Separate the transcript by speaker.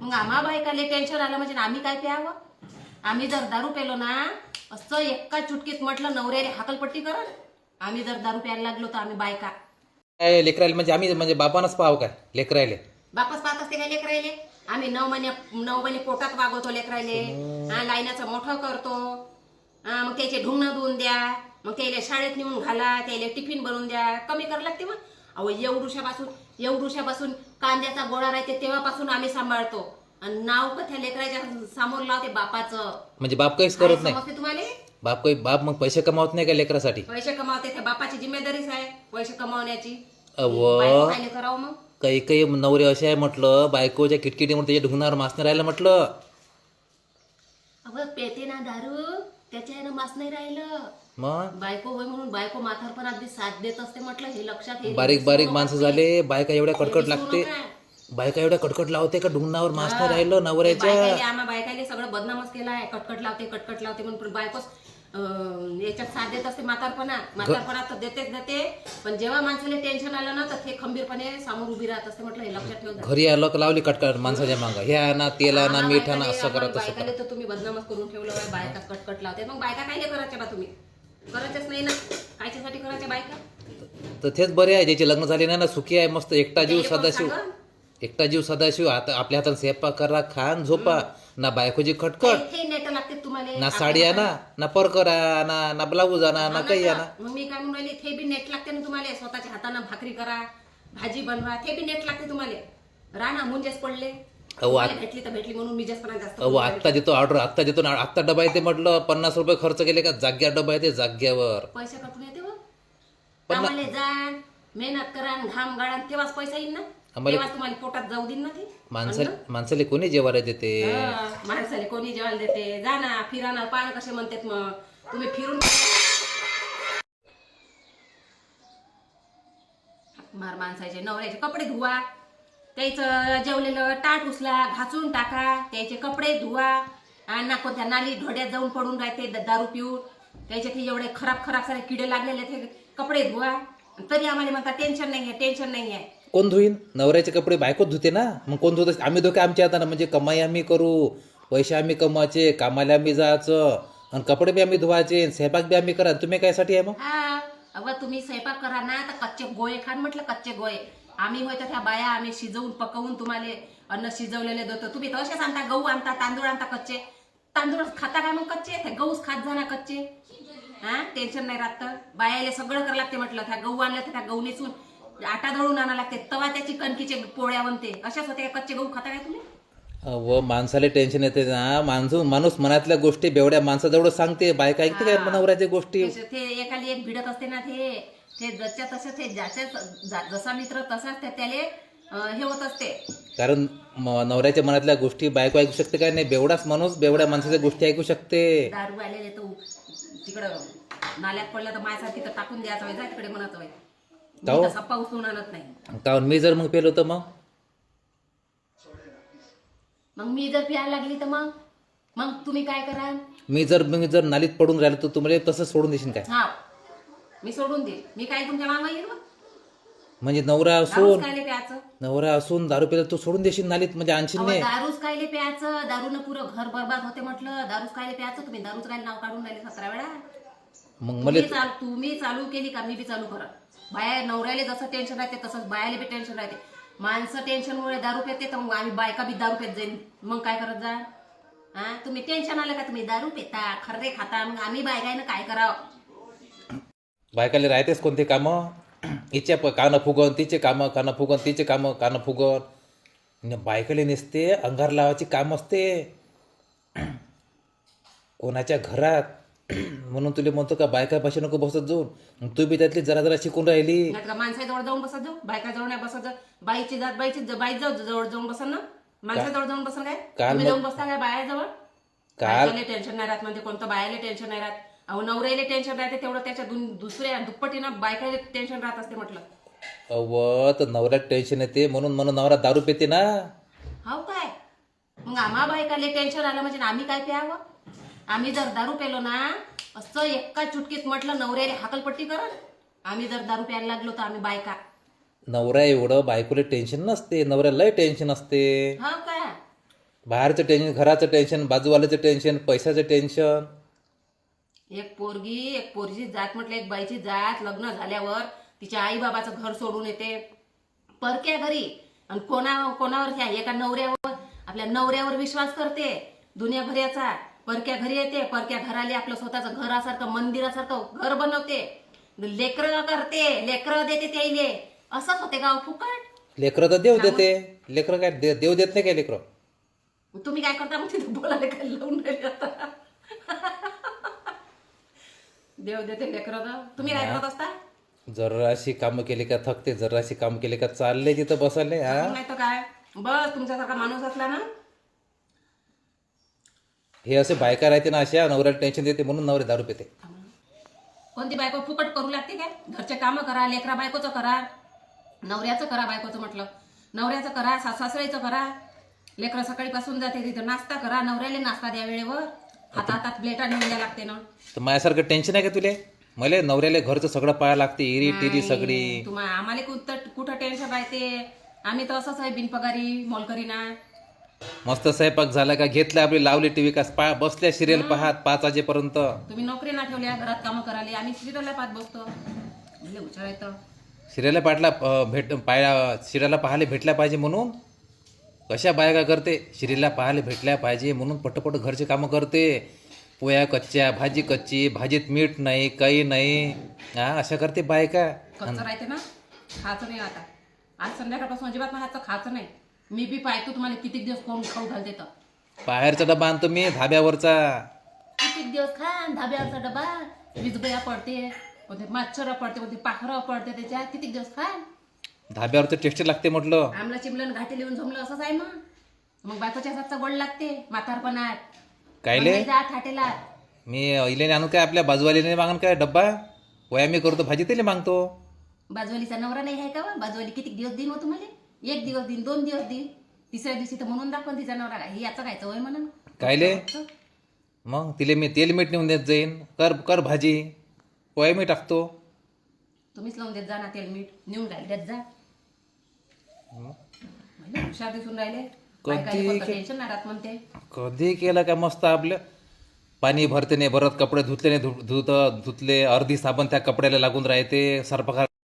Speaker 1: मग आम्हा बायकाले टेन्शन आलं म्हणजे आम्ही काय प्यावं? आम्ही जर दारू पेलो ना असं एका चुटकीत म्हटलं नवऱ्याने हाकलपट्टी करा. आम्ही जर दारू प्यायला लागलो तर आम्ही बायका
Speaker 2: काय लेकरायला म्हणजे आम्ही म्हणजे बापानच पाहाव काय लेकरायले?
Speaker 1: बापच पाहत असते काय लेकरायले? आम्ही 9 महिने पोटात वागवतो लेकरायले. लाईनाचं मोठं करतो. मग त्याचे ढुंगणं धुवून द्या, मग त्याला शाळेत नेऊन घाला, त्याला टिफिन बनवून द्या. कमी करायला लागते मग. अहो एवढूशापासून कांद्याचा गोळा राहते तेव्हापासून आम्ही सांभाळतो. आणि नाव कथ्या लेकराच्या समोर लावते बापाचं.
Speaker 2: म्हणजे बाप काहीच करत नाही?
Speaker 1: समजते तुम्हाला?
Speaker 2: बाप मग पैसे कमावत नाही का लेकरासाठी?
Speaker 1: पैसे कमावते त्या बापाची जिम्मेदारीच आहे पैसे कमावण्याची.
Speaker 2: अव
Speaker 1: काय करावं मग?
Speaker 2: काही नवरे असे आहे म्हटलं, बायकोच्या किटकिटीमुळे त्याच्या ढुंगणावर मास नाही राहिलं म्हटलं.
Speaker 1: अगं पेते ना दारू, त्याच्या यानं मास नाही राहिलं.
Speaker 2: मग
Speaker 1: बायको होय म्हणून बायको म्हातारपणात बी साथ देत असते म्हटलं, हे लक्षात ये.
Speaker 2: बारीक माणसं झाले, बायका एवढ्या कडकड
Speaker 1: विसरू
Speaker 2: लागते,
Speaker 1: नका.
Speaker 2: बायका एवढ्या कडकड लावते का ढुंगणावर मास नाही राहिलं नवऱ्याच्या?
Speaker 1: आम्हा बायकाले सगळं बदनामच केलाय. कटकट लावते म्हणून बायकोच याच्यात साथ देत असते. म्हातारपणात तर देते, पण जेव्हा माणसाला टेन्शन आलं ना तर ते खंबीरपणे समोर उभी राहत असते म्हटलं, हे लक्षात ठेव.
Speaker 2: घरी आलं का लावली कटकट माणसाच्या मागं, ह्या ना तेला ना मीठ ना असं करा तसं करा.
Speaker 1: बायकाले तर तुम्ही बदनामच करून ठेवलं बाय. बायका कटकट लावते. मग बायका काय करायच्या बा? तुम्ही करायच्याच नाही ना. कायच्यासाठी करायच्या बायका?
Speaker 2: तर तेच बरे आहे, ज्याचे लग्न झाले नाही ना सुखी आहे, मस्त एकटा जीव
Speaker 1: त्याले कोण
Speaker 2: सदाशिव.
Speaker 1: सांगन?
Speaker 2: एकटा जीव सदाशिव. आता आपल्या हातात स्वयंपाक करा, खान झोपा, ना बायकोची खटखट,
Speaker 1: हे नेट लागते तुम्हाला.
Speaker 2: ना साडी आणा, ना परकर आणा, ना ब्लाऊज आणा, ना काही आणा.
Speaker 1: मग मी काय म्हणून राहिली, ते बी नेट लागते ना तुम्हाला. स्वतःच्या हाताने भाकरी करा, भाजी बनवा, ते बी नेट लागते तुम्हाला. राणा मुंजेच पडले. तुम्हाला भेटली तर भेटली म्हणून मी जास्त
Speaker 2: आत्ता देतो ऑर्डर, आत्ता देतो ना, आत्ता डबा येते म्हटलं. 50 रुपये खर्च केले का जाग्यावर डबा येते, जाग्यावर.
Speaker 1: पैसे कटून येते हो. कामाला जा, मेहनत करा, घाम गाळा, तेव्हाच पैसा येईल ना. तेव्हाच तुम्हाला पोटात जाऊ देईन ना ते.
Speaker 2: माणसाले कोणी जेवायला देते?
Speaker 1: माणसाला कोणी जेवायला देते? जा ना, फिरा ना, पान कसे म्हणतात मग तुम्ही फिरून माणसाचे नवऱ्याचे कपडे धुवा, त्याचं जेवलेलं ताट उचला, घासून टाका, त्याचे कपडे धुवा. आणि कोणत्या नाली ढोड्यात जाऊन पडून राहते दारू पिऊन, त्याचे ते एवढे खराब सारे किडे लागलेले ते कपडे धुवा. तरी आम्हाला म्हणता टेन्शन नाही आहे.
Speaker 2: कोण धुईन? नवऱ्याचे कपडे बायकोच धुते ना. मग कोण धुत? आम्ही धुके आमच्या हाताने, म्हणजे कमाई आम्ही करू, पैसे आम्ही कमवायचे, कामाला आम्ही जायचं, आणि कपडे बी आम्ही धुवायचे, स्वयंपाक बी आम्ही करा. तुम्ही कायसाठी आहे मग?
Speaker 1: अगं तुम्ही स्वयंपाक करा ना तर कच्चे गोळे खान म्हटलं, कच्चे गोळे. आम्ही होय तर त्या बाया आम्ही शिजवून पकवून तुम्हाला अन्न शिजवलेले देतो. तुम्ही तर असेच आणता, गहू आणता, तांदूळ आणता कच्चे. तांदूळ खाता काय मग कच्चे? त्या गहूच खात जा ना कच्चे. टेन्शन नाही राहत. बायाला सगळं करावं लागते म्हटलं. त्या गहू आणलं तर त्या गहू नेसून आटा दळून आणा लागते, तवा त्याची कणकीचे पोळ्या बनते. अशाच होते. कच्चे गहू खाता काय तुम्ही?
Speaker 2: व माणसाला टेन्शन येते ना. माणूस मनातल्या गोष्टी बेवड्या माणसाजवळ सांगते, बायका ऐकते काय नवऱ्याच्या गोष्टी?
Speaker 1: ते एकाली एक भिडत असते ना. ते जसच्या तसं ते ज्याच्या जसा मित्र तसाच त्याले हे होत असते.
Speaker 2: कारण नवऱ्याच्या मनातल्या गोष्टी बायको ऐकू शकते काय? नाही, बेवडाच माणूस बेवड्या माणसाच्या गोष्टी ऐकू शकते.
Speaker 1: दारू आलेले तो तिकडं नाल्यात पडला तर मायसा तिथं टाकून द्यायचं व्हाय, जा तिकडे म्हणत व्हाय. सप्पा उचलून आणत नाही.
Speaker 2: काहून? मी जर मग पेलो तर मग
Speaker 1: मी जर प्यायला लागली तर मग तुम्ही काय कराल?
Speaker 2: मी जर नालीत पडून राहिलो तर तुम्हाला तसं सोडून देशील काय?
Speaker 1: मी सोडून दे. मी काय तुमच्या मागं येईल?
Speaker 2: म्हणजे नवरा
Speaker 1: प्यायचं
Speaker 2: असून दारू पिला तू सोडून देशील नालीत, म्हणजे आणशील नाही?
Speaker 1: दारूच कायले प्यायचं? दारूनं पुरं घर बरबाद होते म्हटलं. दारूच कायले प्यायचं? तुम्ही दारूच काय नाव काढून राहिले 17 वेळा.
Speaker 2: मग मला
Speaker 1: तुम्ही चालू केली का मी बी चालू करा. बाया नवऱ्याला जसं टेन्शन राहते तसंच बायाला बी टेन्शन राहते. माणसं टेन्शनमुळे दारू पेते तर मग आम्ही बायका बी दारू पेत जाईल. मग काय करत जा? तुम्ही टेन्शन आलं का तुम्ही दारू पेता, खर्रे खाता, मग आम्ही बायकायनं काय करावं?
Speaker 2: बायकाला राहतेच कोणते कामं? हिच्या कानं फुगन, तिचे कामं कानं फुगन, तिचे कामं कानं फुगन. बायकाला नसते अंगार लावायची काम असते कोणाच्या घरात. म्हणून तुला म्हणतो का बायकापाशी नको बसत जाऊन. तू बी त्यातली जरा शिकून राहिली.
Speaker 1: माणसाजवळ जाऊन बसत जाऊ, बायकाजवळ नाही बसत जाऊ. बाईची जात बाई जवळ जाऊन बसन ना. माणसाजवळ जाऊन बसन काय? तुम्ही जाऊन बसता काय बायाजवळ? बायकाला टेन्शन नाही राहत म्हणजे कोणतं बायाला टेन्शन नाही राहत. अहो नवऱ्याला टेन्शन राहते तेवढं त्याच्या दुसऱ्या दुप्पटीनं बायकाला टेन्शन राहत असते म्हटलं.
Speaker 2: तर नवऱ्यात टेन्शन येते म्हणून नवरा दारू पेते ना.
Speaker 1: हो काय? मग आम्हा बायकाला टेन्शन आलं म्हणजे आम्ही काय प्यावं? आम्ही जर दारू पेलो ना असं एका चुटकीत म्हटलं नवऱ्याने हाकलपट्टी करा. आम्ही जर दारू प्यायला लागलो तर आम्ही बायका.
Speaker 2: नवरा एवढं बायकोला टेन्शन नसते, नवऱ्याला लय टेन्शन असते.
Speaker 1: हा काय?
Speaker 2: बाहेरचं टेन्शन, घराचं टेन्शन, बाजूवाल्याचं टेन्शन, पैशाचं टेन्शन.
Speaker 1: एक पोरगी जात म्हटलं, एक बाईची जात लग्न झाल्यावर तिच्या आई बाबाचं घर सोडून येते परक्या घरी, आणि कोणावर ह्या एका नवऱ्यावर, आपल्या नवऱ्यावर विश्वास करते दुनियाभराचा, परक्या घरी येते, परक्या घराले आपलं स्वतःचं घरासारखं मंदिरासारखं घर बनवते, लेकरं करते, लेकरं देते त्याईले. असंच होते गाव फुकट.
Speaker 2: लेकरं तर देव देते, लेकरं काय देव देत नाही काय लेकरं?
Speaker 1: तुम्ही काय करता मग तिथे बोलायला काय लावून राहिले आता? देव देते लेकरं तर तुम्ही काय करत असता?
Speaker 2: जराशी कामं केली का थकते, जराशी कामं केली का चालले तिथं बसले. हा,
Speaker 1: नाही तर काय, बस तुमच्यासारखा माणूस असला ना.
Speaker 2: हे असे बायका राहते ना, अशा नवऱ्याला टेन्शन देते म्हणून नवरे दारू पिते.
Speaker 1: कोणती बायको फुकट करू लागते काय? घरचे कामं करा, लेकरा बायकोचं करा, नवऱ्याचं करा, बायकोचं म्हटलं नवऱ्याचं करा, सासऱ्याचं करा. लेकरं सकाळीपासून जाते तिथं नाश्ता करा, नवऱ्याला नाश्ता द्या वेळेवर, हातात प्लेटा नेऊन द्या लागते ना.
Speaker 2: तर माझ्यासारखं टेन्शन आहे का तुले? मला नवऱ्याला घरचं सगळं पाहायला लागते, इरी टिरी सगळी.
Speaker 1: तुम्हाला आम्हाला कुठं टेन्शन राहते? आम्ही तर असंच आहे, बिनपगारी मोलकरी ना.
Speaker 2: मस्त स्वयंपाक झाला का घेतला, आपली लावली टीव्ही का बसल्या सिरियल पाहत 5 वाजेपर्यंत.
Speaker 1: तुम्ही नोकरी ना ठेवल्या, घरात कामं करायला, आम्ही सिरियलला पाहत बसतो. म्हणजे हुशार येतं.
Speaker 2: सिरियलला सिरियलला पाहायला भेटल्या पाहिजे म्हणून कशा बायका करते, सिरियलला पाहायला भेटल्या पाहिजे म्हणून पटपट घरचे कामं करते. पोया कच्च्या, भाजी कच्ची, भाजीत मीठ नाही, काही नाही, हा अशा करते बायका.
Speaker 1: कच्चं राहते ना, खायचं नाही. आता आज संध्याकाळपासून अजिबात माझ्याचं खायचं नाही. मी बी पाहतो तुम्हाला किती दिवस कोण खाऊ घालते तर.
Speaker 2: बाहेरचा डबा आणतो मी धाब्यावरचा.
Speaker 1: किती दिवस खा, धाब्यावरचा डबा, विजबया पडते, कोणते मच्छर पडते, कोणते पाखरं पडते, त्याच्यात किती दिवस खा.
Speaker 2: धाब्यावरचं टेस्ट लागते म्हटलं.
Speaker 1: आमला चिमलन घाटी लिहून जमलं असंच आहे मग बायकोच्या हातचा गोड लागते म्हातारपणात.
Speaker 2: कायले
Speaker 1: जात हाटेला
Speaker 2: मी इलेने आणू काय, आपल्या बाजूवालीने मागून काय डब्बा वया मी करतो, भाजी त्याला मागतो.
Speaker 1: बाजूवालीचा नवरा नाही आहे का? बाजूवाली किती दिवस दिन हो तुम्हाला? 1 दिवस दिन, 2 दिवस दिन, तिसऱ्या दिवशी तर म्हणून दाखवून तिचा नवरा काय, ही याचं खायचं होय म्हणून.
Speaker 2: कायले मग तिले मी तेल मीठ नेऊन देत जाईन, कर कर भाजी, पोया मी टाकतो.
Speaker 1: तुम्हीच लावून देत जा ना तेल मीठ, नेऊन राहिले देत जा. म्हणजे हुशार दिसून राहिले. टेन्शन नाही राहत म्हणते.
Speaker 2: कधी केलं का मस्त आपलं पाणी भरते नाही भरत, कपडे धुतले नाही धुतले, अर्धी साबण त्या कपड्याला लागून राहते, सरपका